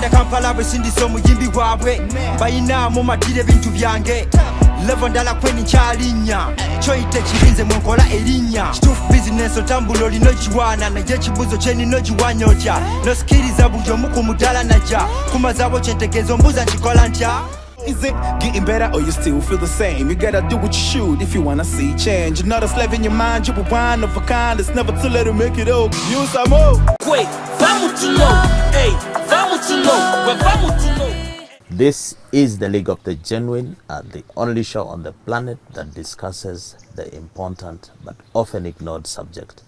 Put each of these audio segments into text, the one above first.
Uganda Kampala bwesindiso muyimbi wabwe bayina mu matire bintu byange level ndala kweni nkyalinya choite kirinze mwenkola erinya kitufu business otambulo lino kiwana naye kibuzo kyenino kiwanya otya nosikiriza buli omu ku mudala najja kumazabo kyentegeeza ombuza nkikola ntya. Is it getting better or you still feel the same? You gotta do what you should if you wanna see change. You're not a slave in your mind, you're one of a kind. It's never too late to make it up. Use some more. Wait, vamos too low. Hey, vamos too low. We're vamos too low. This is the League of the Genuine, the only show on the planet that discusses the important but often ignored subject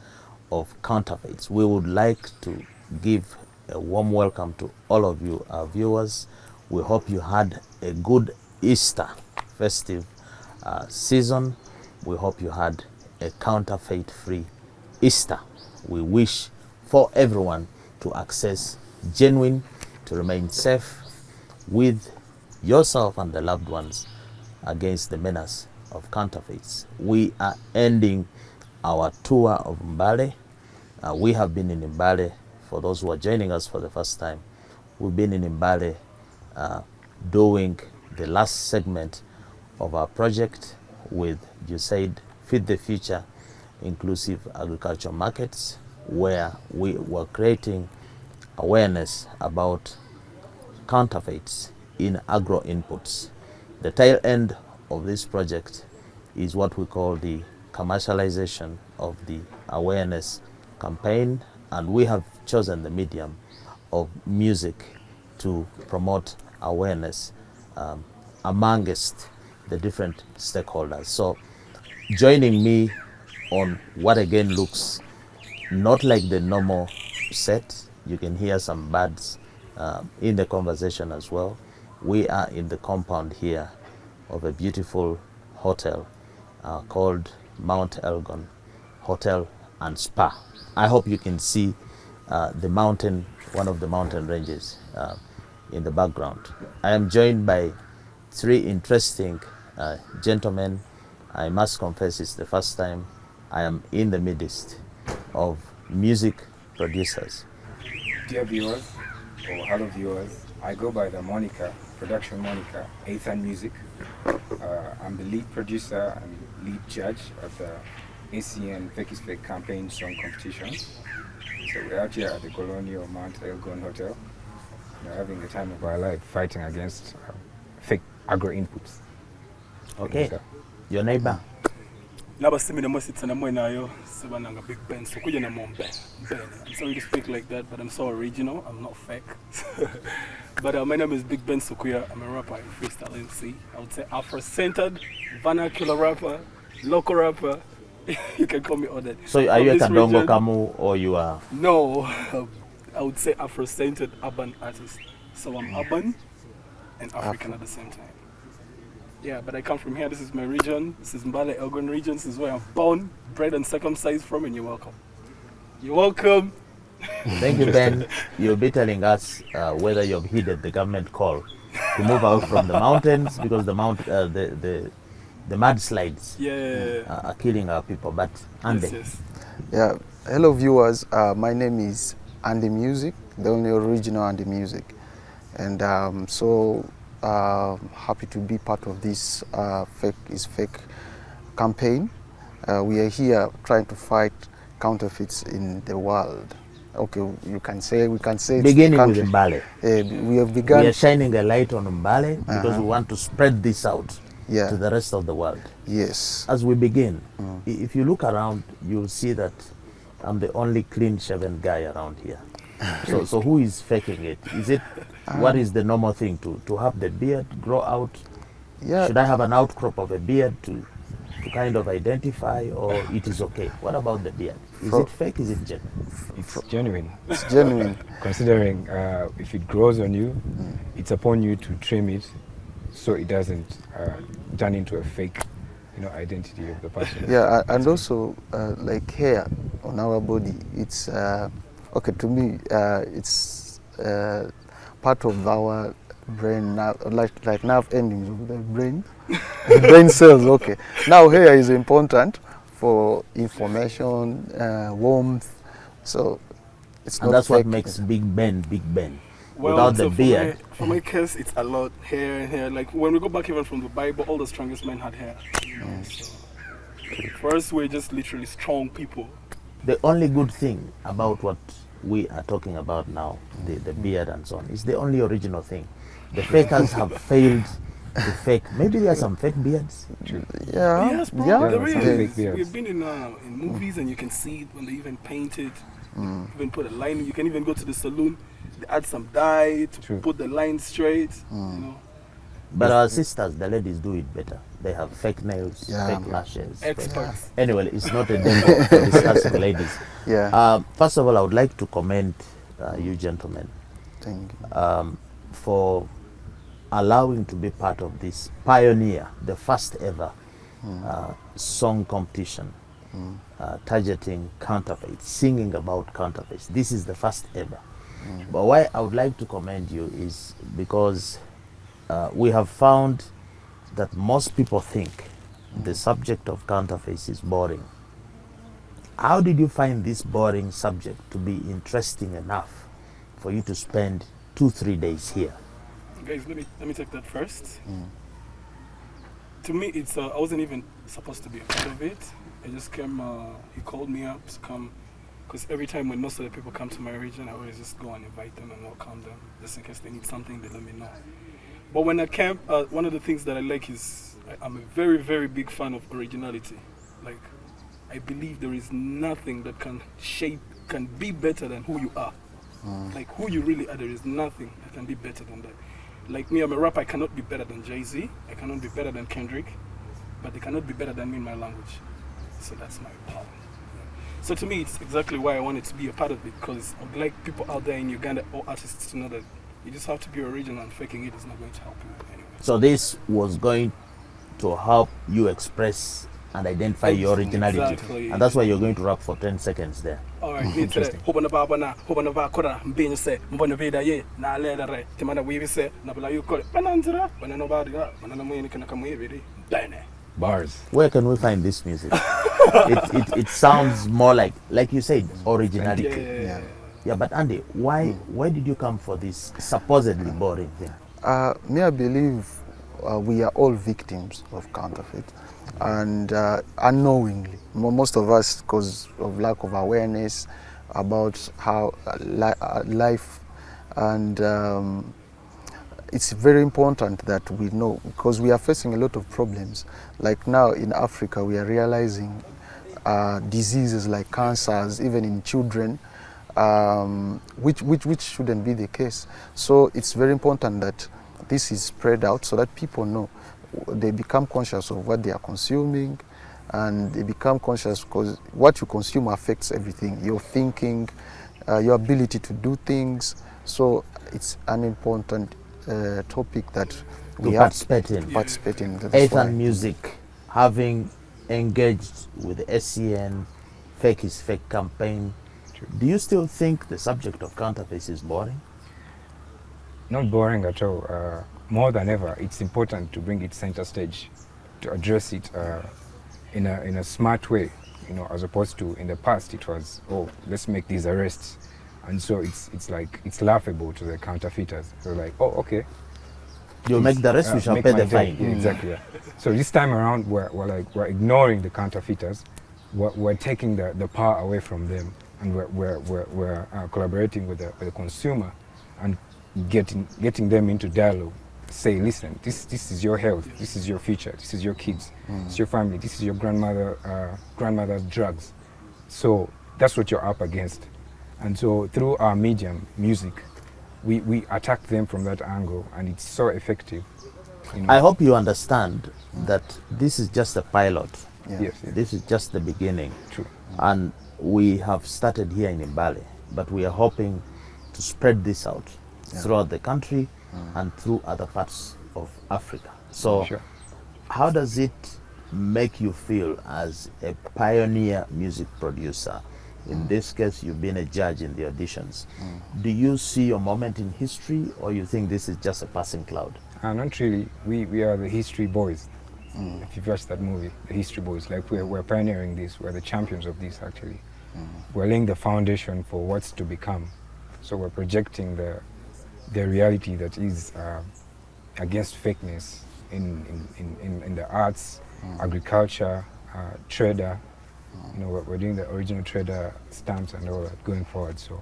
of counterfeits. We would like to give a warm welcome to all of you, our viewers. We hope you had a good Easter festive season. We hope you had a counterfeit-free Easter. We wish for everyone to access genuine, to remain safe with yourself and the loved ones against the menace of counterfeits. We are ending our tour of Mbale. We have been in Mbale. For those who are joining us for the first time, we've been in Mbale doing the last segment of our project with USAID Feed the Future Inclusive Agriculture Markets, where we were creating awareness about counterfeits in agro inputs. The tail end of this project is what we call the commercialization of the awareness campaign, and we have chosen the medium of music to promote awareness amongst the different stakeholders. So joining me on what again looks not like the normal set, you can hear some birds in the conversation as well. We are in the compound here of a beautiful hotel called Mount Elgon Hotel and Spa. I hope you can see the mountain, one of the mountain ranges in the background. I am joined by three interesting gentlemen. I must confess it's the first time I am in the midst of music producers. Dear viewers, or hello viewers, I go by the production moniker, Aethan Music. I'm the lead producer and lead judge of the ACN Fake is Fake campaign song competition. So we're out here at the colonial Mount Elgon Hotel. We're having the time of our life fighting against fake agro inputs. Okay, your neighbor. Laba simi na mwasitsa na mwenayo sibananga Big Ben Sukuya na mombe. I'm sorry to speak like that, but I'm so original. I'm not fake. But my name is Big Ben Sukuya. I'm a rapper in freestyle MC. I would say Afro-centered, vernacular rapper, local rapper. You can call me all that. So are you a Kandongo Kamu or you are? No, I would say Afro-centered urban artist. So I'm urban and African at the same time. Yeah, but I come from here. This is my region. This is Mbale Elgon region. This is where I'm born, bred and circumcised from, and you're welcome. You're welcome. Thank you, Ben. You'll be telling us whether you've heeded the government call to move out from the mountains because the mudslides are killing our people. But Andy. Yes. Yeah. Hello, viewers. My name is Andy Music, the only original Andy Music, and so happy to be part of this Fake is Fake campaign. We are here trying to fight counterfeits in the world. Okay, we can say beginning with Mbale. We have begun. We are shining a light on Mbale because we want to spread this out to the rest of the world. Yes. As we begin, if you look around, you'll see that I'm the only clean-shaven guy around here. So who is faking it? Is it what is the normal thing to have the beard grow out? Yeah. Should I have an outcrop of a beard to kind of identify, or it is okay? What about the beard? Is it fake? Is it genuine? It's genuine. It's genuine. Considering if it grows on you, it's upon you to trim it so it doesn't turn into a fake, identity of the person. Yeah, and also like hair on our body, it's okay to me. It's part of our brain, like nerve endings of the brain, brain cells. Okay. Now hair is important for information, warmth. So it's and not that's fake. what makes Big Ben Big Ben. without the so beard. For my case, it's a lot hair and hair. Like when we go back even from the Bible, all the strongest men had hair. So, for us, we're just literally strong people. The only good thing about what we are talking about now, the beard and so on, is the only original thing. The fakers have failed to fake. Maybe there are some fake beards. Yeah, Yes, bro, yeah. there some is. fake beards. We've been in movies and you can see it when they even paint it. Even put a line. You can even go to the saloon. They add some dye to True. put the line straight. You know, But our sisters, the ladies, do it better. They have fake nails, Yeah. fake lashes. experts. Anyway, it's not a demo for discussing ladies. Yeah. First of all, I would like to commend you gentlemen Thank you. for allowing to be part of this pioneer, the first ever song competition targeting counterfeits, singing about counterfeits. This is the first ever. But why I would like to commend you is because we have found that most people think the subject of counterfeits is boring. How did you find this boring subject to be interesting enough for you to spend 2-3 days here? Guys, let me take that first. To me, it's I wasn't even supposed to be a part of it. I just came. He called me up to come, because every time when most of the people come to my region, I always just go and invite them and welcome them, just in case they need something. They let me know. But when I came, one of the things that I like is I'm a very, very big fan of originality. Like, I believe there is nothing that can be better than who you are. Like who you really are, there is nothing that can be better than that. Like me, I'm a rapper, I cannot be better than Jay-Z, I cannot be better than Kendrick, but they cannot be better than me in my language. So that's my power. So to me, it's exactly why I wanted to be a part of it, because I would like people out there in Uganda or artists to know that you just have to be original, and faking it is not going to help you anyway. So this was going to help you express and identify your originality. Exactly. And that's why you're going to rap for 10 seconds there. All right, me today. Hobana babana, hobana vakora, mbini se, mbona vida ye, na leda re, timana wivi se, na bala you call it. Bananzira, banana badiga, banana mwini kana kamwibiri, bene. Bars. Where can we find this music? it sounds more like you said, originality. Yeah. But Andy, why did you come for this supposedly boring thing? Me, I believe we are all victims of counterfeit, and unknowingly, most of us, because of lack of awareness about how life, and it's very important that we know, because we are facing a lot of problems. Like now in Africa, we are realizing diseases like cancers, even in children, which shouldn't be the case. So it's very important that this is spread out so that people know. They become conscious of what they are consuming, and they become conscious because what you consume affects everything, your thinking, your ability to do things. So it's an important topic that we have to participate in. Aethan Music, having engaged with the SCN Fake is Fake campaign, do you still think the subject of counterfeits is boring? Not boring at all. More than ever, it's important to bring it center stage, to address it in a smart way, as opposed to in the past it was, oh, let's make these arrests, and so it's laughable to the counterfeiters. They're like, oh, okay, you'll make the rest, we shall pay the fine. Exactly. Yeah. So this time around, we're ignoring the counterfeiters. We're taking the power away from them, and we're collaborating with the consumer and getting them into dialogue. Say, listen, this is your health, this is your future, this is your kids, this is your family, this is your grandmother's drugs. So that's what you're up against. And so through our medium, music, we attack them from that angle, and it's so effective. I hope you understand that this is just a pilot. Yeah. Yes. This is just the beginning. True. And we have started here in Mbale, but we are hoping to spread this out throughout the country and through other parts of Africa. So Sure. how does it make you feel as a pioneer music producer? In this case, you've been a judge in the auditions. Do you see your moment in history, or you think this is just a passing cloud? Not really. We are the history boys. If you've watched that movie, the history boys, like we're pioneering this. We're the champions of this, actually. We're laying the foundation for what's to become. So we're projecting the reality that is against fakeness in the arts, agriculture, trader. You know, we're doing the original trader stamps and all that going forward. So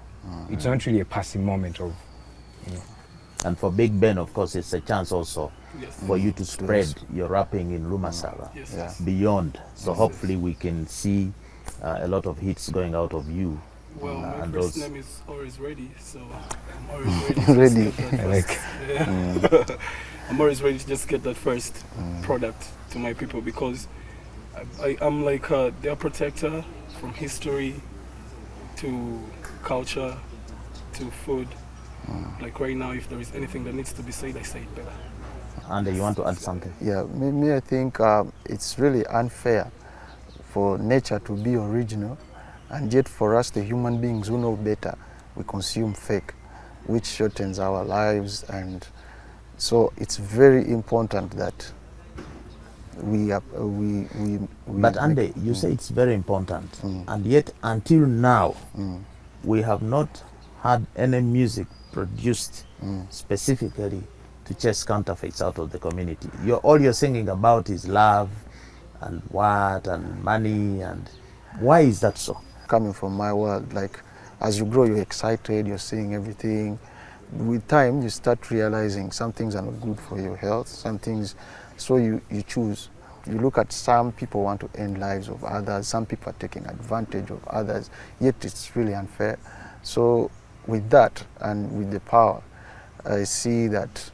it's not really a passing moment of, you know. And for Big Ben, of course, it's a chance also Yes. for you to spread your rapping in Lumasaba Yes. Yeah. beyond. So hopefully we can see a lot of hits going out of you. Well, my and first those- name is always ready, so I'm always ready. To Ready. just get that I like. first. Yeah. I'm always ready to just get that first product to my people because I'm like their protector from history to culture to food. Like right now, if there is anything that needs to be said, I say it better. Andy, you want to add something? Yeah, me I think it's really unfair for nature to be original, and yet for us, the human beings who know better, we consume fake, which shortens our lives. And so it's very important that we But Andy, you say it's very important, and yet until now, we have not had any music produced specifically to chase counterfeits out of the community. All you're singing about is love and what and money, and why is that so? coming from my world, like as you grow, you're excited, you're seeing everything. With time, you start realizing some things are not good for your health, some things, so you choose. You look at some people want to end lives of others, some people are taking advantage of others, yet it's really unfair. So with that and with the power, I see that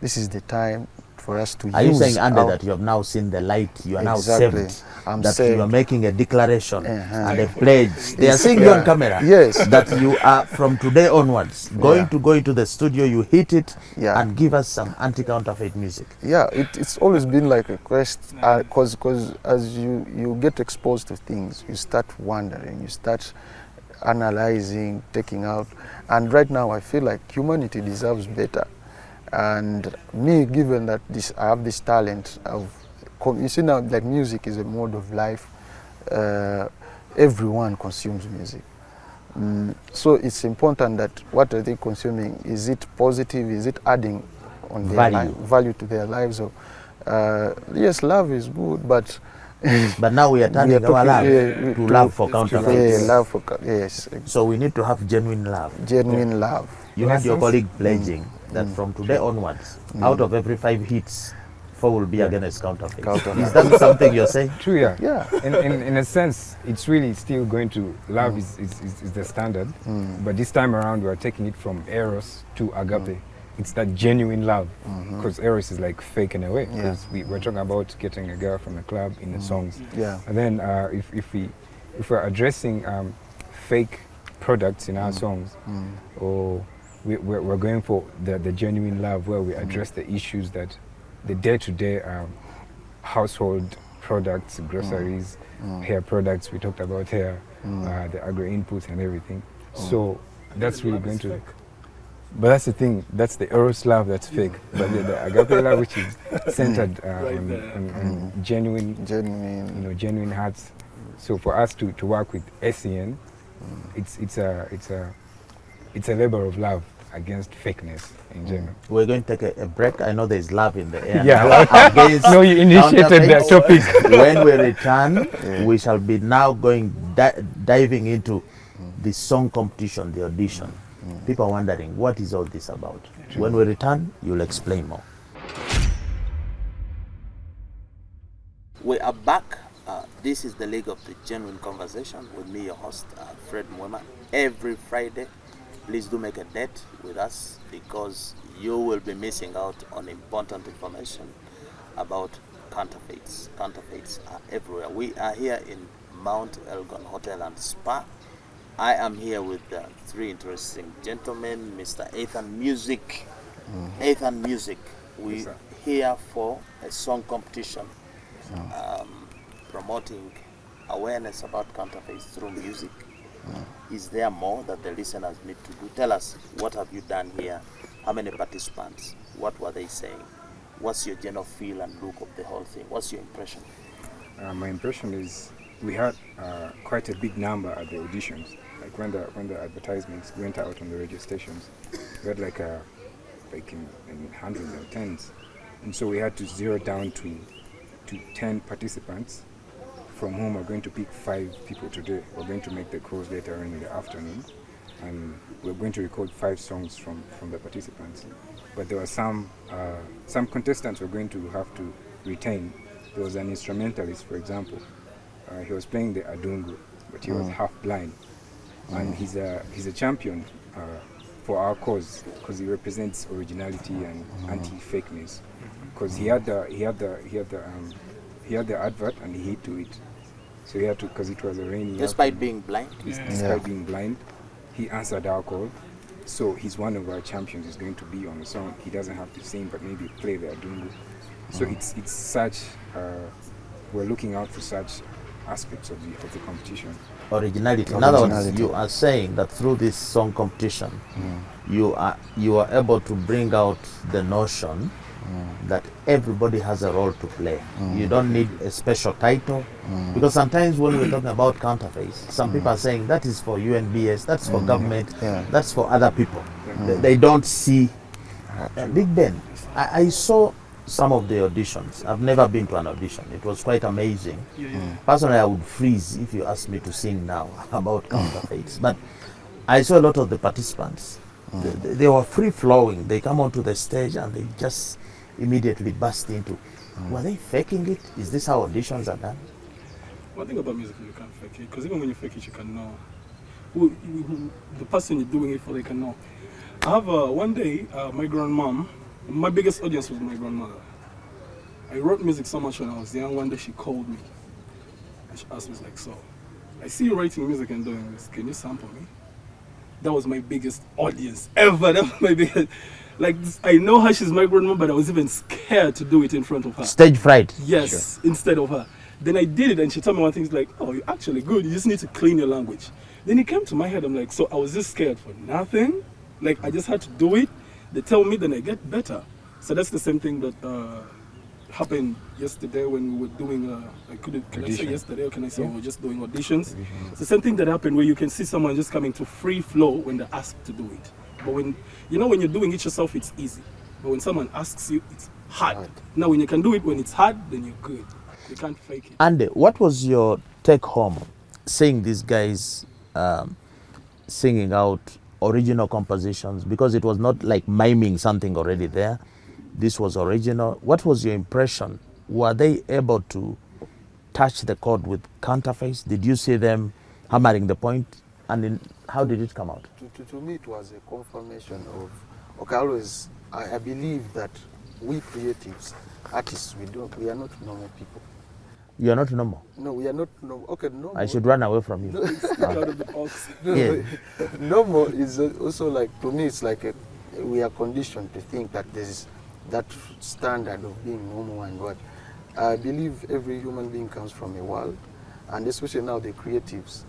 this is the time for us to use. Are you saying, Andy, our- that you have now seen the light, you are Exactly. now saved, I'm that saved. you are making a declaration Uh-huh. and a pledge? They are seeing you on camera. Yes. That you are, from today onwards, going to go into the studio, you hit it, Yeah. and give us some anti-counterfeit music. Yeah, it's always been like a quest, because as you get exposed to things, you start wondering, you start analyzing, taking out, and right now I feel like humanity deserves better. And me, given that I have this talent of, you see now, like music is a mode of life. Everyone consumes music. So it's important that what are they consuming? Is it positive? Is it adding on their value to their lives? Or, yes, love is good, but But now we are turning our love to love for counterfeits. yeah, love for yes, So we need to have genuine love. genuine love. You had your colleague pledging that from today onwards, out of every 5 hits, 4 will be against counterfeits. Is that something you're saying? True, yeah. Yeah. In a sense, it's really still going to, love is the standard, but this time around we're taking it from eros to agape. It's that genuine love, because eros is like fake in a way. Yeah. We're talking about getting a girl from a club in the songs. Yeah. And then if we're addressing fake products in our songs, or we're going for the genuine love where we address the issues that the day-to-day household products, groceries, hair products, we talked about hair, the agro inputs and everything. So that's really going to, but that's the thing, that's the eros love that's fake, but the agape love, which is centered on genuine, genuine hearts. So for us to work with SEN, it's a labor of love against fakeness in general. We're going to take a break. I know there's love in the air. Yeah. Against No, you initiated that counterfeits. topic. When we return, we shall be now going diving into the song competition, the audition. People are wondering, what is all this about? When we return, you'll explain more. We are back. This is the League of the Genuine Conversation with me, your host, Fred Mwema. Every Friday, please do make a date with us because you will be missing out on important information about counterfeits. Counterfeits are everywhere. We are here in Mount Elgon Hotel and Spa. I am here with 3 interesting gentlemen, Mr. Aethan Music. Aethan Music, we here for a song competition, promoting awareness about counterfeits through music. Is there more that the listeners need to do? Tell us, what have you done here? How many participants? What were they saying? What's your general feel and look of the whole thing? What's your impression? My impression is we had quite a big number at the auditions. Like when the advertisements went out on the radio stations, We had like in hundreds and tens, and so we had to zero down to 10 participants, from whom we're going to pick 5 people today. We're going to make the calls later on in the afternoon, and we're going to record 5 songs from the participants. But there were some contestants we're going to have to retain. There was an instrumentalist, for example. He was playing the adungu, but he was half blind, and he's a champion for our cause, because he represents originality and anti-fakeness. Because he had the advert and he hit to it, so he had to, because it was a rainy. Despite being blind. Despite being blind, he answered our call. So he's one of our champions. He's going to be on the song. He doesn't have to sing, but maybe play the adungu. So it's such. We're looking out for such aspects of the competition. Originality. In other words, you are saying that through this song competition, you are able to bring out the notion that everybody has a role to play. You don't need a special title, because sometimes when we're talking about counterfeits, some people are saying that is for UNBS, that's for government, that's for other people. They don't see Big Ben. I saw some of the auditions. I've never been to an audition. It was quite amazing. Personally, I would freeze if you asked me to sing now about counterfeits. But I saw a lot of the participants. They were free-flowing. They come onto the stage and they just immediately burst into. Were they faking it? Is this how auditions are done? One thing about music, you can't fake it, because even when you fake it, you can know who the person you're doing it for. They can know. I have one day, my grandmom. My biggest audience was my grandmother. I wrote music so much when I was young. One day she called me and she asked me, like, so, I see you writing music and doing this. Can you sample me? That was my biggest audience ever. That was my biggest. Like, I know her, she's my grandma, but I was even scared to do it in front of her. Stage fright. Yes, instead of her. Then I did it and she told me one thing, like, oh, you're actually good. You just need to clean your language. Then it came to my head. I'm like, so I was just scared for nothing? Like, I just had to do it. They tell me, then I get better. So that's the same thing that happened yesterday when we were doing, can I say yesterday or can I say we were just doing auditions? It's the same thing that happened where you can see someone just coming to free flow when they're asked to do it. But when you're doing it yourself, it's easy. But when someone asks you, it's hard. Now when you can do it when it's hard, then you're good. You can't fake it. Andy, what was your take home seeing these guys singing out original compositions, because it was not like miming something already there? This was original. What was your impression? Were they able to touch the chord with Counterfeits? Did you see them hammering the point? And how did it come out? To me, it was a confirmation of, okay, I believe that we creatives, artists, we are not normal people. You are not normal? No, we are not normal. Okay, normal. I should run away from you. Normal is also like, to me, it's like we are conditioned to think that there is that standard of being normal and what. I believe every human being comes from a world, and especially now the creatives.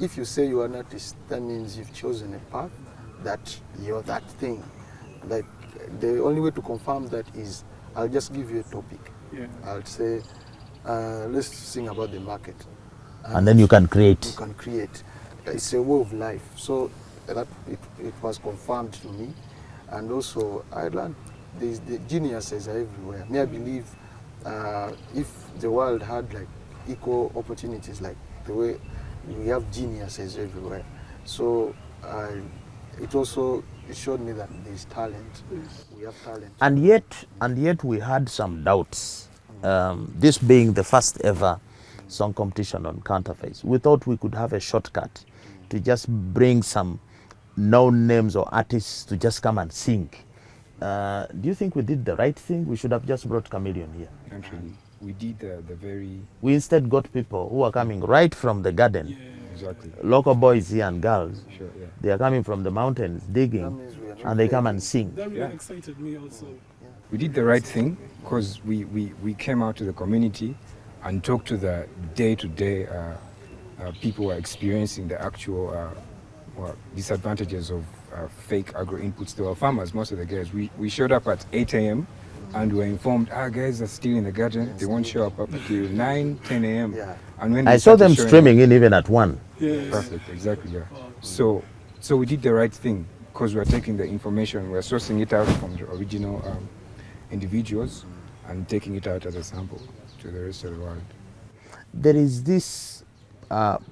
If you say you are an artist, that means you've chosen a path that you're that thing. Like, the only way to confirm that is, I'll just give you a topic. I'll say, let's sing about the market. And then you can create. You can create. It's a way of life. So that it was confirmed to me. And also, I learned the geniuses are everywhere. I believe if the world had like equal opportunities, like the way we have geniuses everywhere. So it also showed me that there's talent. We have talent. And yet we had some doubts. This being the first ever song competition on Counterfeits, we thought we could have a shortcut to just bring some known names or artists to just come and sing. Do you think we did the right thing? We should have just brought Chameleon here. Actually, we did the very... We instead got people who are coming right from the garden. Exactly. Local boys here and girls. Sure, yeah. They are coming from the mountains, digging, and they come and sing. That really excited me also. We did the right thing because we came out to the community and talked to the day-to-day people who are experiencing the actual disadvantages of fake agro inputs. They were farmers, most of the guys. We showed up at 8 a.m. and we were informed, guys are still in the garden. They won't show up until 9, 10 a.m. Yeah. And when I saw them streaming in even at 1. Yeah. Perfect, exactly, yeah. So we did the right thing. because we're taking the information, we're sourcing it out from the original individuals and taking it out as a sample to the rest of the world. There is this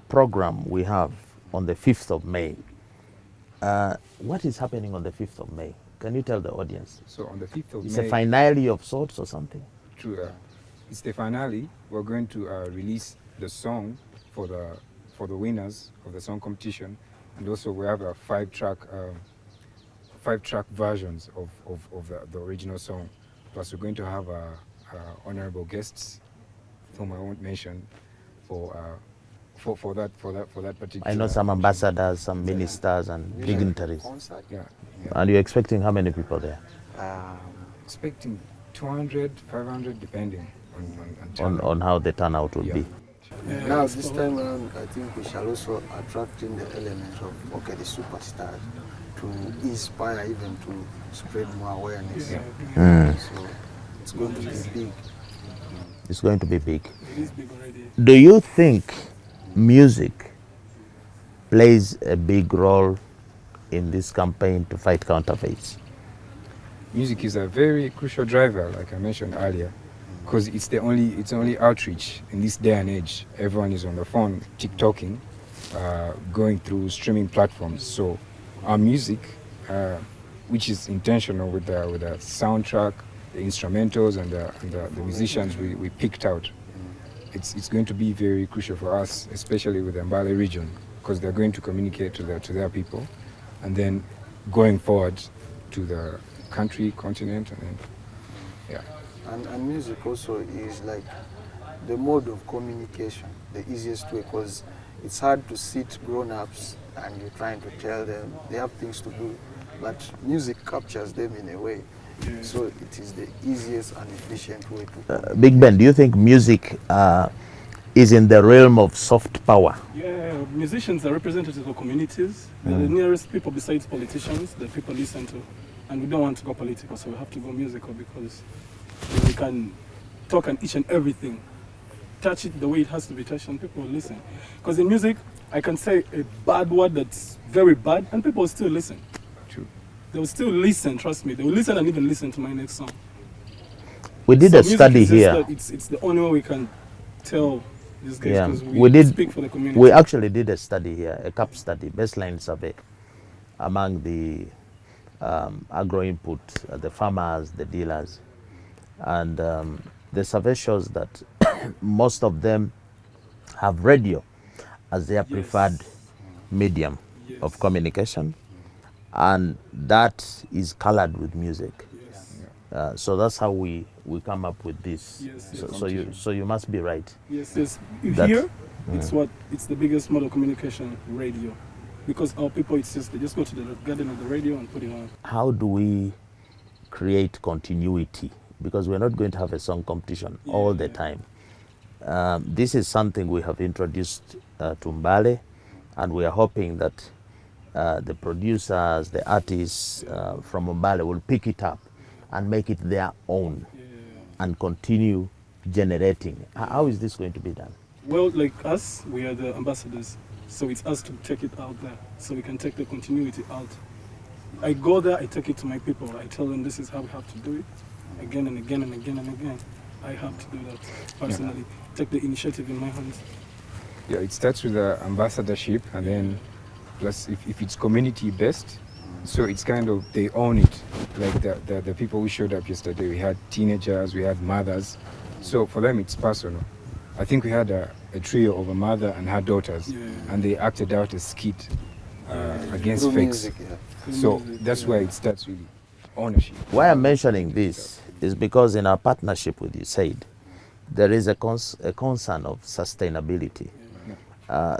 program we have on the 5th of May. What is happening on the 5th of May? Can you tell the audience? So on the 5th of It's May, a finale of sorts or something? true, it's the finale. We're going to release the song for the winners of the song competition, and also we have a 5-track versions of the original song. Plus, we're going to have honorable guests, whom I won't mention, for that particular. I know some ambassadors, some ministers, and dignitaries. Yeah. And you're expecting how many people there? Expecting 200, 500, depending on On how the turnout will Yeah. be. Now this time around, I think we shall also attract in the element of the superstars to inspire even to spread more awareness. Yeah. So it's going to be big. It's going to be big. It is big already. Do you think music plays a big role in this campaign to fight counterfeits? Music is a very crucial driver, like I mentioned earlier, because it's the only outreach in this day and age. Everyone is on the phone, TikToking, going through streaming platforms. So our music, which is intentional with the soundtrack, the instrumentals, and the musicians we picked out, it's going to be very crucial for us, especially with the Mbale region, because they're going to communicate to their people, and then going forward to the country, continent, and then, yeah. And music also is like the mode of communication, the easiest way, because it's hard to sit grown-ups and you're trying to tell them they have things to do, but music captures them in a way. So it is the easiest and efficient way to Big Ben, do you think music is in the realm of soft power? Yeah, musicians are representatives of communities. They're the nearest people besides politicians that people listen to. And we don't want to go political, so we have to go musical because we can talk on each and everything. Touch it the way it has to be touched and people will listen. Because in music, I can say a bad word that's very bad and people will still listen. True. They will still listen, trust me. They will listen and even listen to my next song. We did So a music study is just here. that it's the only way we can tell these guys Yeah, because we did. speak for the community. We actually did a study here, a CAP study, baseline survey, among the agro input, the farmers, the dealers, and the survey shows that most of them have radio as their preferred medium of communication, and that is colored with music. So that's how we come up with this. So you must be right. Yes. That- Here, it's the biggest mode of communication, radio. Because our people, they just go to the garden of the radio and put it on. How do we create continuity? Because we're not going to have a song competition all the time. This is something we have introduced to Mbale, and we are hoping that the producers, the artists from Mbale will pick it up and make it their own and continue generating. How is this going to be done? Well, like us, we are the ambassadors. So it's us to take it out there, so we can take the continuity out. I go there, I take it to my people. I tell them this is how we have to do it, again and again and again and again. I have to do that personally. Take the initiative in my hands. Yeah, it starts with the ambassadorship, and then plus if it's community based, so it's kind of they own it. Like the people who showed up yesterday, we had teenagers, we had mothers, so for them it's personal. I think we had a trio of a mother and her daughters, and they acted out a skit against through fakes. music. So that's where it starts really, ownership. Why I'm mentioning this is because in our partnership with USAID, there is a concern of sustainability.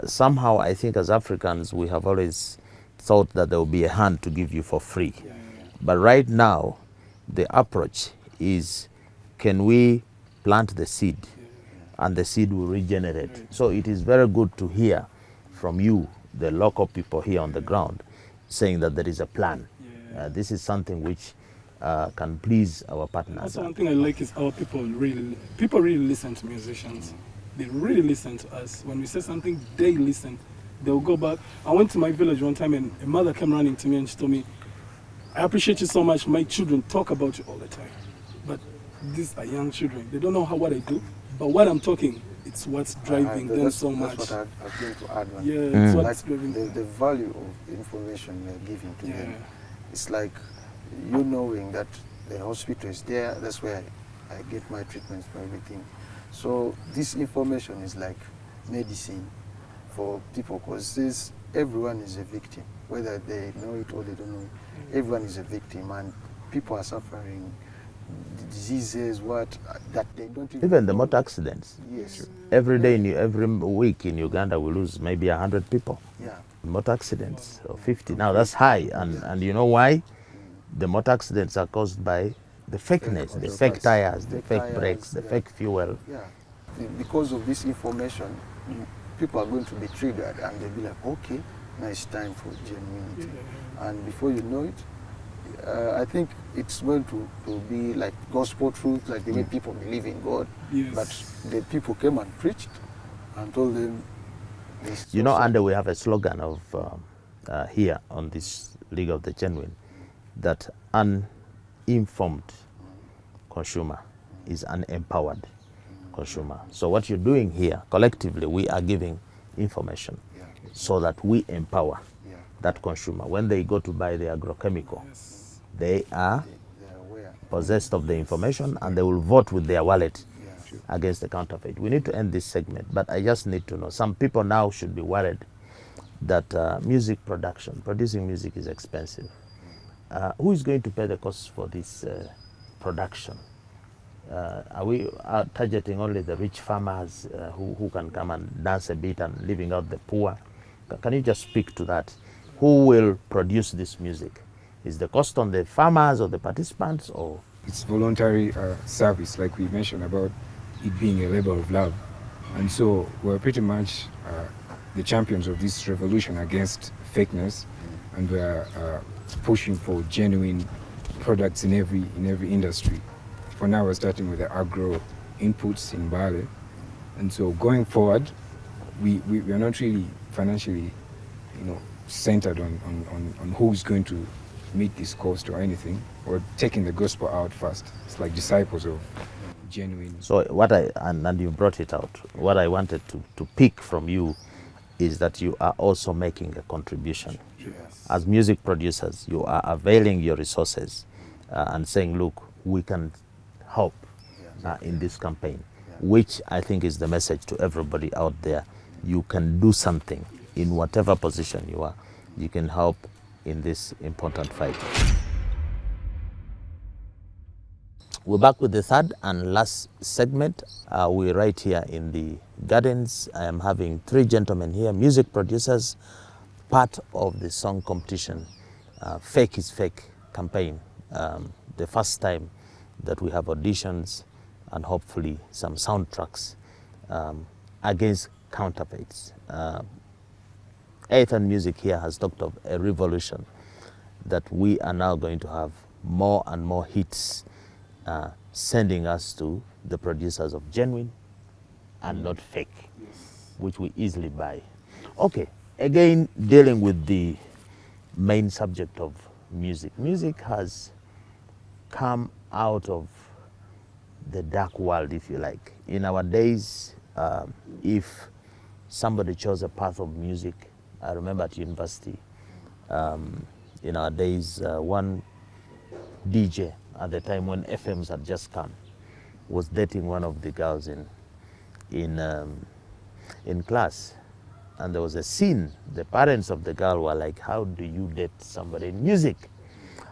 Somehow, I think as Africans, we have always thought that there will be a hand to give you for free. But right now, the approach is, can we plant the seed? And the seed will regenerate. So it is very good to hear from you, the local people here on the ground, saying that there is a plan. This is something which can please our partners. Also, one thing I like is our people really listen to musicians. They really listen to us. When we say something, they listen. they'll go back. I went to my village one time and a mother came running to me and she told me, I appreciate you so much. My children talk about you all the time. But these are young children. They don't know what I do. But what I'm talking, it's what's driving them so much. That's what I was going to add. Man. Yeah, it's Like what's driving them. the value of information we're giving to them. It's like you knowing that the hospital is there, that's where I get my treatments for everything. So this information is like medicine for people, because everyone is a victim, whether they know it or they don't know it. Everyone is a victim, and people are suffering diseases that they don't even the motor accidents. Yes. Every day, every week in Uganda, we lose maybe 100 people. Yeah. Motor accidents, or 50. Now that's high, and you know why? The motor accidents are caused by the fakeness, the fake tires, the fake brakes, the fake fuel. Yeah. Because of this information, people are going to be triggered, and they'll be like, okay, now it's time for genuinity. And before you know it, I think it's going to be like gospel truth, like the way people believe in God. Yes. But the people came and preached and told them this. You know, and we have a slogan of here on this League of the Genuine, that uninformed consumer is an empowered consumer. So what you're doing here, collectively, we are giving information so that we empower that consumer. When they go to buy the agrochemical, they are possessed of the information and they will vote with their wallet against the counterfeit. We need to end this segment, but I just need to know, some people now should be worried that music producing music is expensive. Who is going to pay the costs for this production? Are we targeting only the rich farmers who can come and dance a bit and leaving out the poor? Can you just speak to that? Who will produce this music? Is the cost on the farmers or the participants, or? It's voluntary service, like we mentioned about it being a labor of love. And so we're pretty much the champions of this revolution against fakeness, and we're pushing for genuine products in every industry. For now, we're starting with the agro inputs in Bale. And so going forward, we are not really financially, centered on who's going to meet this cost or anything. We're taking the gospel out first. It's like disciples of genuine. So and you brought it out, what I wanted to pick from you is that you are also making a contribution. Yes. As music producers, you are availing your resources and saying, look, we can help in this campaign, which I think is the message to everybody out there. You can do something in whatever position you are. You can help in this important fight. We're back with the third and last segment. We're right here in the gardens. I am having three gentlemen here, music producers, part of the song competition, Fake is Fake campaign. The first time that we have auditions and hopefully some soundtracks against counterfeits. Aethan Music here has talked of a revolution, that we are now going to have more and more hits sending us to the producers of genuine and not fake, which we easily buy. Okay, again, dealing with the main subject of music. Music has come out of the dark world, if you like. In our days, if somebody chose a path of music, I remember at university, in our days, one DJ at the time when FMs had just come was dating one of the girls in class, and there was a scene. The parents of the girl were like, how do you date somebody in music?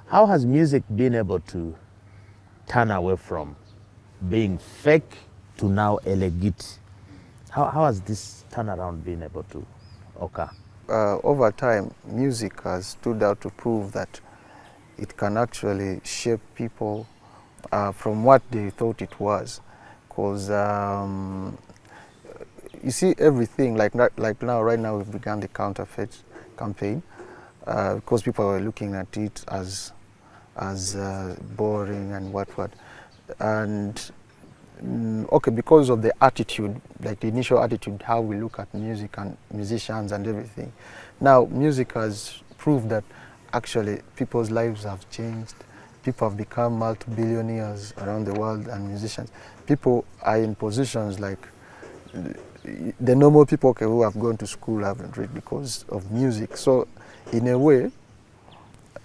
How has music been able to turn away from being fake to now a legit? How has this turnaround been able to occur? Over time, music has stood out to prove that it can actually shape people from what they thought it was. Because you see everything, like now, right now we've begun the Counterfeits campaign, because people were looking at it as boring and what. And okay, because of the attitude, like the initial attitude, how we look at music and musicians and everything. Now, music has proved that actually people's lives have changed. People have become multi-billionaires around the world, and musicians. People are in positions like the normal people, okay, who have gone to school haven't read because of music. So, in a way,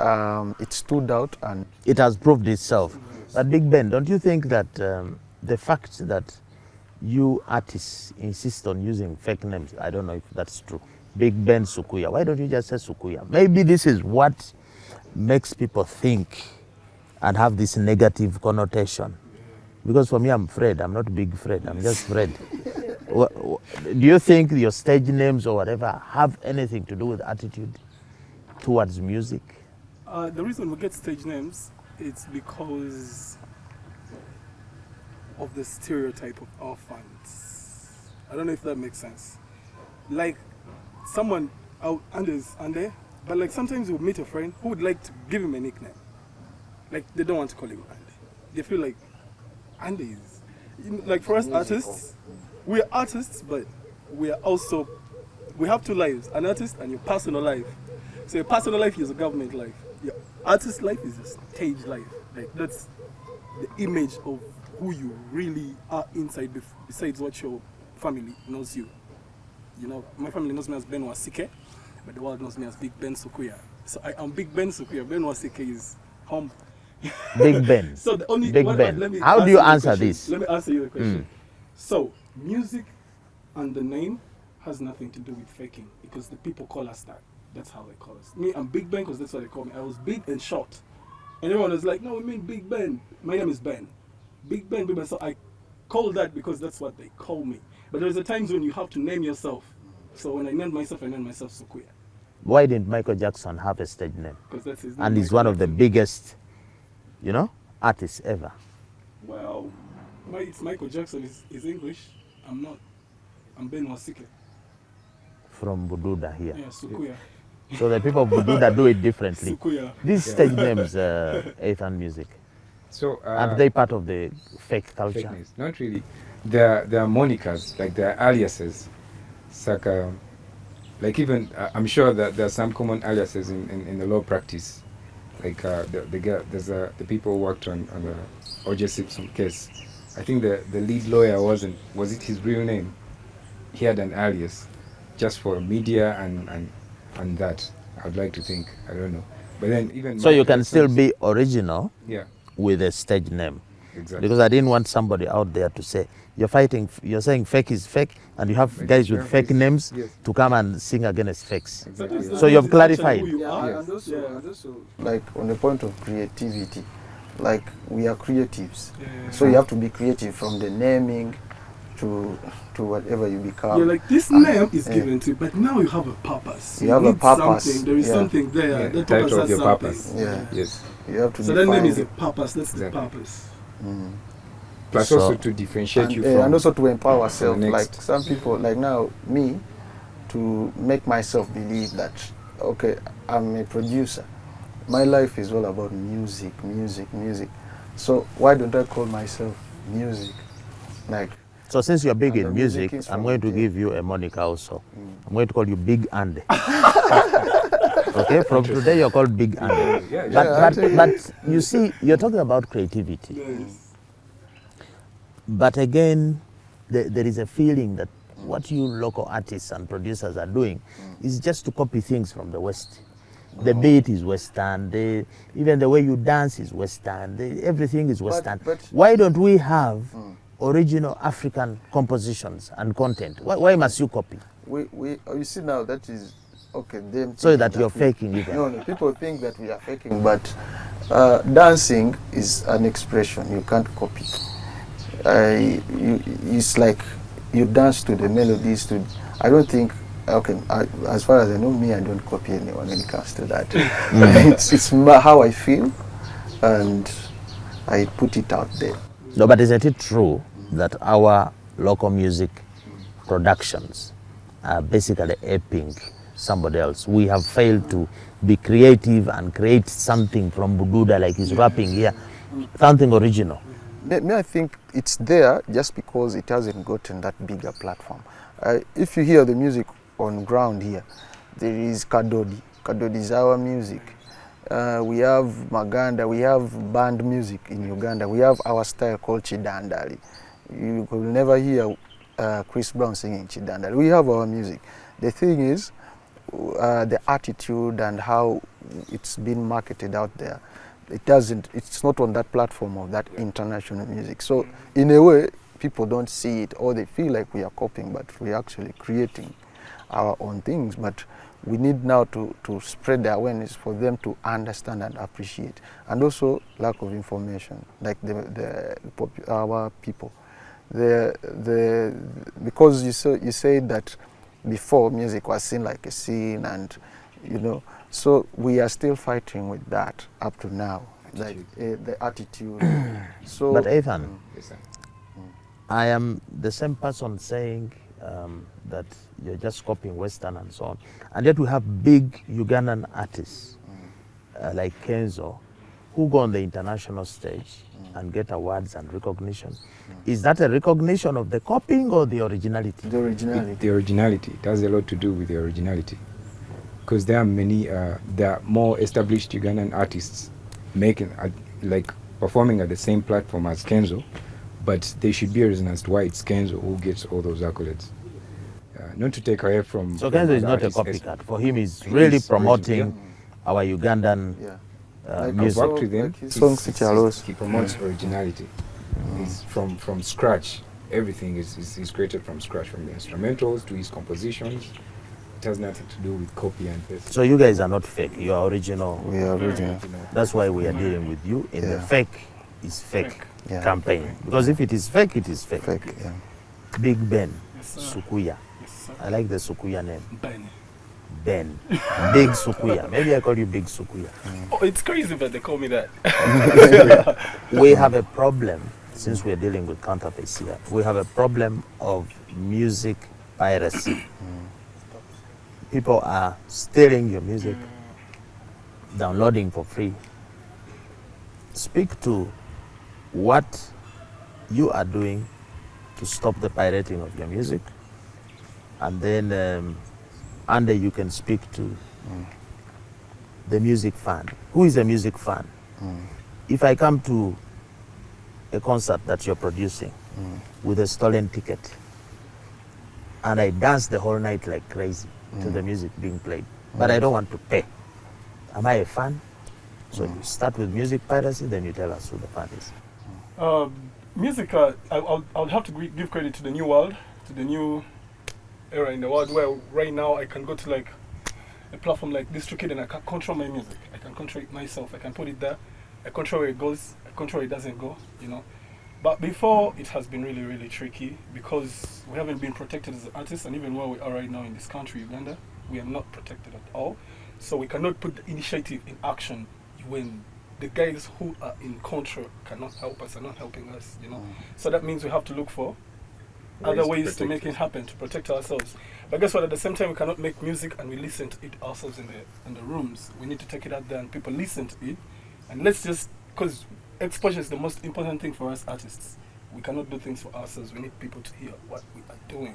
it stood out and It has proved itself. But Big Ben, don't you think that the fact that you artists insist on using fake names, I don't know if that's true, Big Ben Sukuya, why don't you just say Sukuya? Maybe this is what makes people think and have this negative connotation. Because for me, I'm Fred. I'm not Big Fred. I'm just Fred. Do you think your stage names or whatever have anything to do with attitude towards music? The reason we get stage names, it's because of the stereotype of our fans. I don't know if that makes sense. Like someone out Ande, but like sometimes you'll meet a friend who would like to give him a nickname. Like they don't want to call him Ande. They feel like Ande is, like for us artists, we are artists, but we are also, we have two lives, an artist and your personal life. So your personal life is a government life. Your artist life is a stage life. Like that's the image of who you really are inside besides what your family knows you. You know, my family knows me as Ben Wasike, but the world knows me as Big Ben Sukuya. So I am Big Ben Sukuya. Ben Wasike is home. Big Ben. So the only Big Ben. How do you answer this? Let me answer you the question. So music and the name has nothing to do with faking because the people call us that. That's how they call us. Me, I'm Big Ben because that's what they call me. I was big and short. And everyone was like, no, we mean Big Ben. My name is Ben. Big Ben, Big Ben. So I call that because that's what they call me. But there's a times when you have to name yourself. So when I named myself Sukuya. Why didn't Michael Jackson have a stage name? Because that's his name. And he's one of the biggest, you know, artists ever. Well, it's Michael Jackson is English. I'm not. I'm Ben Wasike. From Bududa here. Yeah, Sukuya. So the people of Bududa do it differently. Sukuya. These stage names, Aethan Music, So are they part of the fake culture? fake names? Not really. They're monikers, like they're aliases. It's like even I'm sure that there are some common aliases in the law practice. Like there's the people who worked on the O.J. Simpson case. I think the lead lawyer was it his real name? He had an alias, just for media and that. I'd like to think. I don't know. But then even So you can still be original, yeah, with a stage name. exactly. Because I didn't want somebody out there to say, you're saying fake is fake, and you have guys with fake names Yes. to come and sing against fakes. Exactly. So you've clarified. Yeah, and also, like on the point of creativity, like we are creatives, so you have to be creative from the naming to whatever you become. Yeah, like this name is given to you, but now you have a purpose. You have a need purpose. Something. There is something there. Yeah, That title purpose of has your something. purpose. Yeah. Yes. You have to So that define name is a it. purpose. That's Exactly. the purpose. Plus So- also to differentiate you and from also to empower ourselves. next. Like some people, like now me, to make myself believe that okay, I'm a producer. My life is all about music. So why don't I call myself music? Like So since you're big And the in music music, is I'm from going to there. give you a moniker also. I'm going to call you Big Andy. Okay, from today you're called Big Andy. Yeah, But you see, you're talking about creativity. Yes. But again, there is a feeling that what you local artists and producers are doing is just to copy things from the West. The beat is Western, even the way you dance is Western, everything is Western. but- Why don't we have original African compositions and content? Why must you copy? you see now that is okay. Them So thinking that you're we- faking even. No, people think that we are faking, but dancing is an expression. You can't copy. It's like you dance to the melodies. I don't think. Okay, as far as I know, I don't copy anyone when it comes to that. It's how I feel, and I put it out there. No, but isn't it true that our local music productions are basically aping somebody else? We have failed to be creative and create something from Bududa, like he's rapping here, something original. I think it's there just because it hasn't gotten that bigger platform. If you hear the music on ground here, there is Kadodi. Kadodi is our music. We have Maganda, we have band music in Uganda. We have our style called Chidandali. You will never hear Chris Brown singing Chidandali. We have our music. The thing is, the attitude and how it's been marketed out there, it's not on that platform of that international music. So in a way, people don't see it, or they feel like we are copying, but we're actually creating our own things. But we need now to spread the awareness for them to understand and appreciate. And also lack of information, like our people. Because you said that before music was seen like a sin, and so we are still fighting with that up to now, like the attitude. So, but Aethan, I am the same person saying that you're just copying Western and so on, and yet we have big Ugandan artists like Kenzo, who go on the international stage and get awards and recognition. Is that a recognition of the copying or the originality? The originality. The originality. It has a lot to do with the originality. Because there are many, there are more established Ugandan artists performing at the same platform as Kenzo, but they should be a reason as to why it's Kenzo who gets all those accolades. Not to take away from... So Kenzo is not a copycat. For him, he's really promoting our Ugandan music. I've worked with him. Songs he promotes originality. He's from scratch. Everything is created from scratch, from the instrumentals to his compositions. It has nothing to do with copy and paste. So you guys are not fake. You are original. We are original. That's why we are dealing with you in the fake is fake Yeah. campaign. Because if it is fake, it is fake. Fake, yeah. Big Ben, Yes, sir. Sukuya. Yes, sir. I like the Sukuya name. Ben. Ben. Big Sukuya. Maybe I call you Big Sukuya. Oh, it's crazy that they call me that. We have a problem, since we're dealing with counterfeits here, we have a problem of music piracy. People are stealing your music, downloading for free. Speak to what you are doing to stop the pirating of your music, and then Andy, you can speak to the music fan. Who is a music fan? If I come to a concert that you're producing with a stolen ticket, and I dance the whole night like crazy to the music being played, but I don't want to pay, am I a fan? So you start with music piracy, then you tell us who the fan is. Music, I'll have to give credit to the new world, to the new era in the world, where right now I can go to like a platform like DistroKid and I can control my music. I can control it myself. I can put it there. I control where it goes. I control where it doesn't go, But before, it has been really, really tricky because we haven't been protected as artists, and even where we are right now in this country, Uganda, we are not protected at all. So we cannot put the initiative in action when the guys who are in control cannot help us, are not helping us, So that means we have to look for other ways to make it happen, to protect ourselves. But guess what? At the same time, we cannot make music and we listen to it ourselves in the rooms. We need to take it out there and people listen to it. And because exposure is the most important thing for us artists. We cannot do things for ourselves. We need people to hear what we are doing,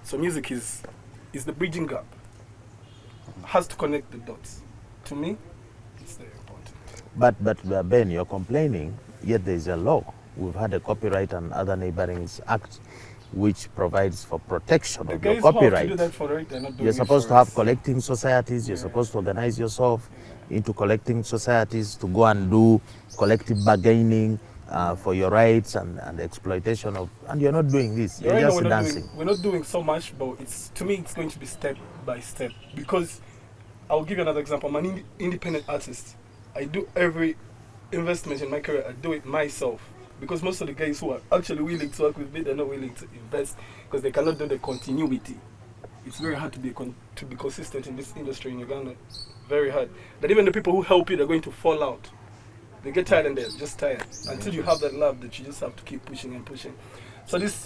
So music is the bridging gap. Has to connect the dots. To me, it's very important. But Ben, you're complaining, yet there is a law. We've had a Copyright and Other Neighboring Act which provides for protection of your copyright. You're supposed to have collecting societies, you're supposed to organize yourself into collecting societies to go and do collective bargaining for your rights and exploitation of, and you're not doing this, you're just dancing. We're not doing so much, but to me it's going to be step by step, because I'll give you another example. I'm an independent artist. I do every investment in my career, I do it myself. Because most of the guys who are actually willing to work with me, they're not willing to invest because they cannot do the continuity. It's very hard to be consistent in this industry in Uganda. Very hard. But even the people who help you, they're going to fall out. They get tired and they're just tired. Until you have that love that you just have to keep pushing and pushing. So this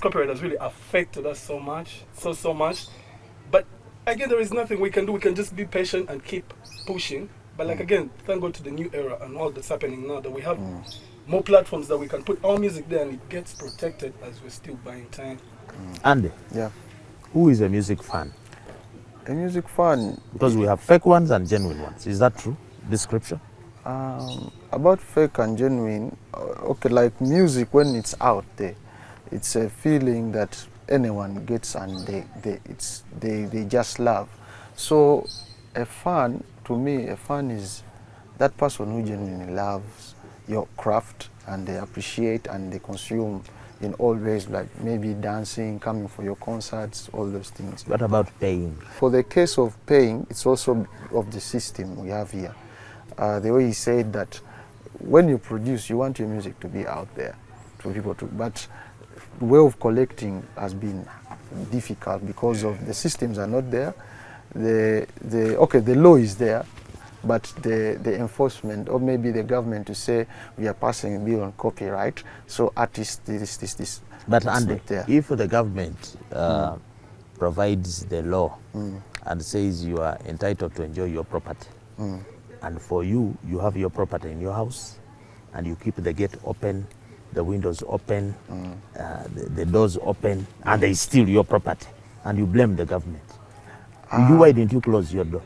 copyright has really affected us so much. So much. But again, there is nothing we can do. We can just be patient and keep pushing But like again, thank God to the new era and all that's happening now that we have more platforms that we can put our music there and it gets protected as we're still buying time. Andy, Yeah. who is a music fan? A music fan, Because we have fake ones and genuine ones. Is that true? Description? about fake and genuine, okay, like music when it's out there, it's a feeling that anyone gets and they just love. So a fan, to me, a fan is that person who genuinely loves your craft and they appreciate and they consume in all ways, like maybe dancing, coming for your concerts, all those things. What about paying? For the case of paying, it's also of the system we have here. The way he said that when you produce, you want your music to be out there for people to, but the way of collecting has been difficult because of the systems are not there. The law is there, but the enforcement, or maybe the government to say we are passing a bill on copyright, so artists this. But it's Andy, not there. if the government provides the law and says you are entitled to enjoy your property, and for you, you have your property in your house, and you keep the gate open, the windows open, the doors open, and they steal your property, and you blame the government. Why didn't you close your door?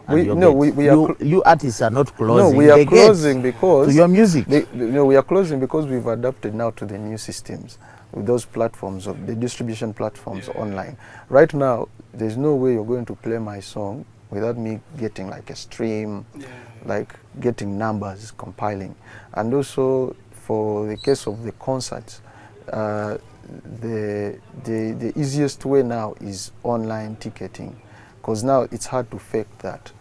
You artists are not closing. No, we are the closing gates because to your music. We are closing because we've adapted now to the new systems with those platforms of the distribution platforms online. Right now, there's no way you're going to play my song without me getting like a stream, like getting numbers, compiling. And also for the case of the concerts, the easiest way now is online ticketing, because now it's hard to fake that.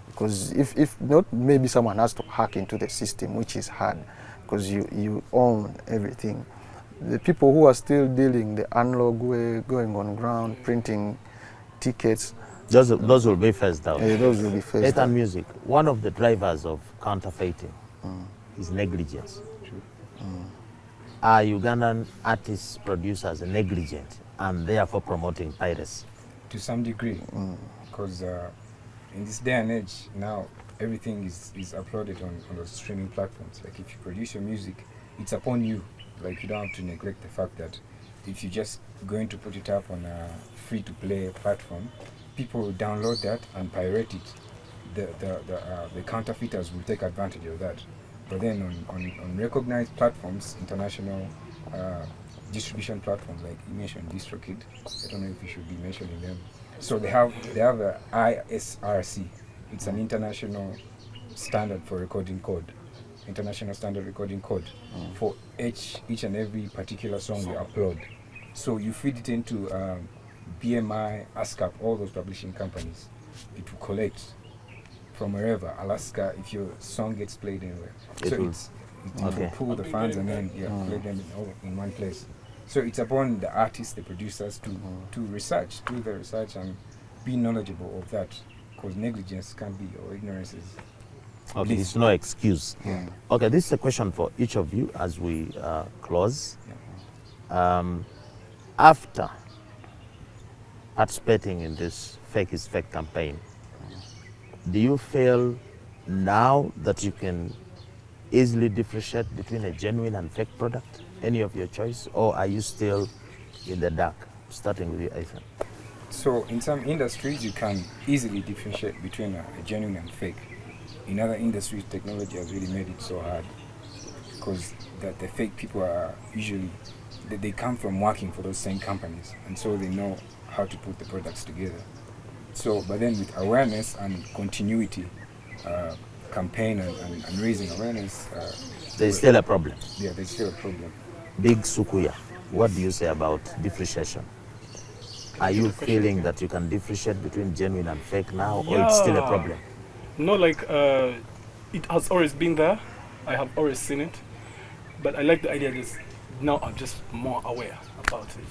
Because if not, maybe someone has to hack into the system, which is hard, because you own everything. The people who are still dealing the analog way, going on ground, printing tickets, Those will be phased out. those will be phased Aethan out. Music, one of the drivers of counterfeiting is negligence. Are Ugandan artists, producers negligent and therefore promoting piracy? To some degree, because in this day and age now, everything is uploaded on those streaming platforms. Like if you produce your music, it's upon you. Like you don't have to neglect the fact that if you're just going to put it up on a free-to-play platform, people will download that and pirate it. The counterfeiters will take advantage of that. But then on recognized platforms, international distribution platforms, like you mentioned DistroKid, I don't know if you should be mentioning them. So they have a ISRC. It's an international standard for recording code, international standard recording code for each and every particular song you upload. So you feed it into BMI, ASCAP, all those publishing companies. It will collect from wherever, Alaska, if your song gets played anywhere. It will pull the fans and then play them in one place. So it's upon the artists, the producers to do the research and be knowledgeable of that, because negligence can't be, or ignorance is. Okay, it's no excuse. Okay, this is a question for each of you as we close. After participating in this Fake is Fake campaign, do you feel now that you can easily differentiate between a genuine and fake product, any of your choice, or are you still in the dark? Starting with you, Aethan. So in some industries, you can easily differentiate between a genuine and fake. In other industries, technology has really made it so hard, because the fake people are usually, they come from working for those same companies, and so they know how to put the products together. So, but then with awareness and continuity, campaign and raising awareness, There's still a problem. Yeah, there's still a problem. Big Sukuya, what do you say about differentiation? Are you feeling that you can differentiate between genuine and fake now, or it's still a problem? No, like it has always been there. I have always seen it, but I like the idea that now I'm just more aware about it.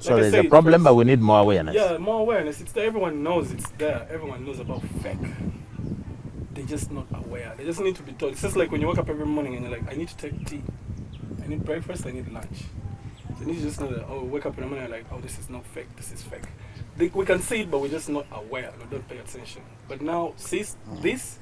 So Like I there's said, a problem, but we need more awareness. Yeah, more awareness. It's there. Everyone knows it's there. Everyone knows about fake. They're just not aware. They just need to be told. It's just like when you wake up every morning and you're like, I need to take tea. I need breakfast. I need lunch. So you need to just know that, oh, wake up in the morning and like, oh, this is not fake. This is fake. We can see it, but we're just not aware. We don't pay attention. But now, see this,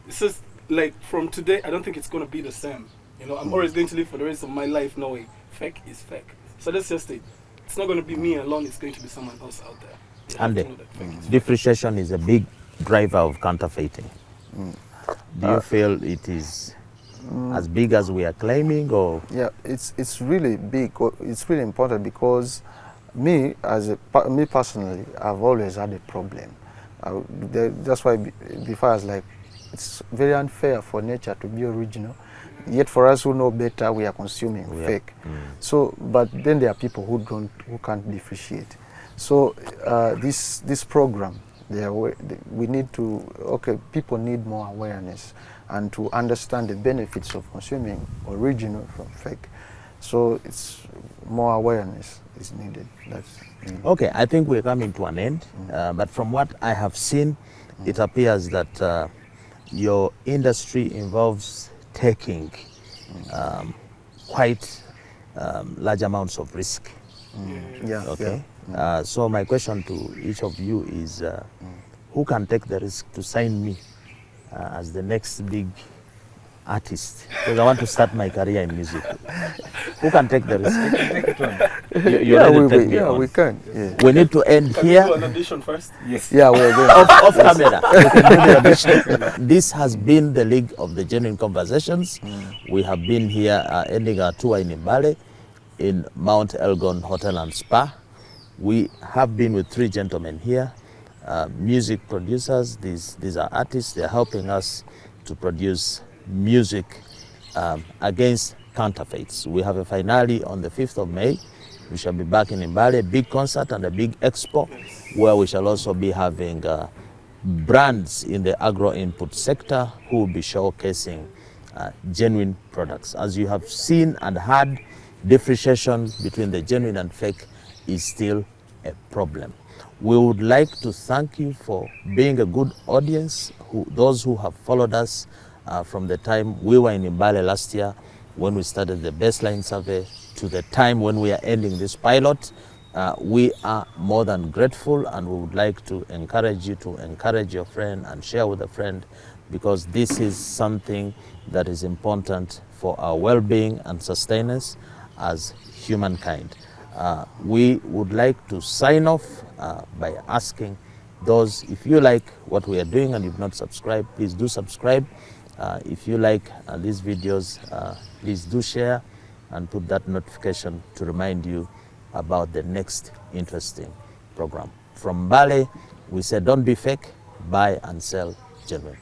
It's just like from today, I don't think it's gonna be the same. You know, I'm always going to live for the rest of my life knowing fake is fake. So that's just it. It's not gonna be me alone. It's going to be someone else out there. They have And to know that fake is fake. depreciation is a big driver of counterfeiting. Do you feel it is as big as we are claiming, or? Yeah, it's really big. It's really important because me personally, I've always had a problem. That's why before I was like, it's very unfair for nature to be original. Yet for us who know better, we are consuming fake. So, but then there are people who can't differentiate. So this program, we need to people need more awareness and to understand the benefits of consuming original from fake. So it's more awareness is needed. That's needed. Okay, I think we're coming to an end. But from what I have seen, it appears that your industry involves taking quite large amounts of risk. Yeah. Okay. Yeah. So my question to each of you is, who can take the risk to sign me as the next big artist? Because I want to start my career in music. Who can take the risk? Take it on. You ready to take me on? we can. Yeah. We need to end Can here. we do an audition first? Yes. Yeah, we're going. Off camera. We can do the audition. This has been the League of the Genuine Conversations. We have been here ending our tour in Mbale in Mount Elgon Hotel and Spa. We have been with three gentlemen here, music producers. These are artists. They're helping us to produce music against counterfeits. We have a finale on the 5th of May. We shall be back in Mbale, a big concert and a big expo, where we shall also be having brands in the agro-input sector who will be showcasing genuine products. As you have seen and heard, differentiation between the genuine and fake is still a problem. We would like to thank you for being a good audience, those who have followed us from the time we were in Mbale last year when we started the baseline survey to the time when we are ending this pilot. We are more than grateful, and we would like to encourage you to encourage your friend and share with a friend, because this is something that is important for our well-being and sustenance as humankind. We would like to sign off by asking those, if you like what we are doing and you've not subscribed, please do subscribe. If you like these videos, please do share and put that notification to remind you about the next interesting program. From Mbale, we say don't be fake, buy and sell genuine.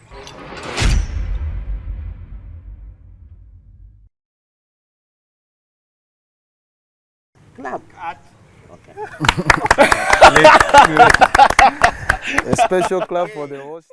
Clap. Okay. A special clap for the host.